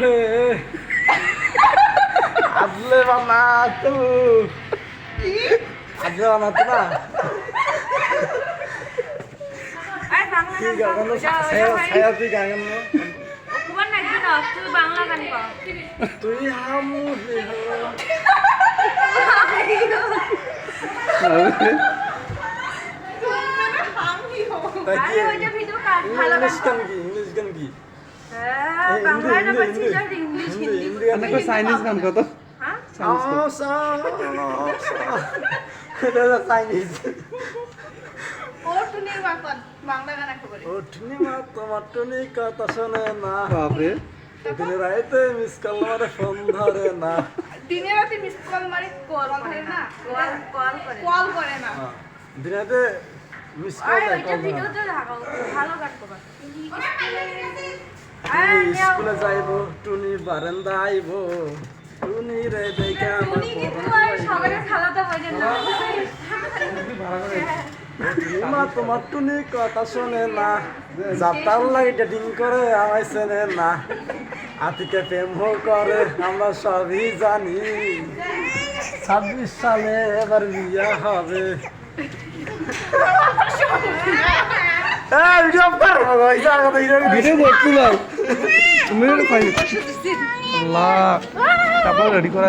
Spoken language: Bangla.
হে আদলে বানা তু আদলে বানা তো না আরে বাংলা কি গান গান গাও ছায়া তুই গান কুমার নাচবি না তুই বাংলা গান গাও তুই হামু হে আরে ওইটা ভিডিও কাট ভালো গান ইংলিশ গান কি হ্যাঁ বাংলা না বলছি আর ইংলিশ হিন্দি অনেক চাইনিজ গান কত হ্যাঁ চাইনিজ ওটুনি বাকন বাংলা গান একেবারে ওঠনি মা তোমার টুনি কথা শোনে না বাপরে দিন রাইতে মিস কল মারে ফোন ধরে না দিনে রাতে মিস কল মারি কল করে না কল করে কল করে না দিনাতে মিস কল আরে ওইটা ভিডিওতে লাগাও ভালো গান করবা আরে স্কুলে যাইব টুনি বারান্দা আইব টুনি রে দেখা আমার তুমি কিন্তু আর সবাই খালাতে বোঝেন না মা তোমার টুনি কথা শোনে না যাতার লাগে ডেটিং করে আমায় চেনে না আতিকে প্রেম করে আমরা সবই জানি 26 সালে এবার বিয়া হবে ভিডিও করতে দাও তুমি আল্লাহ তারপর রেডি করা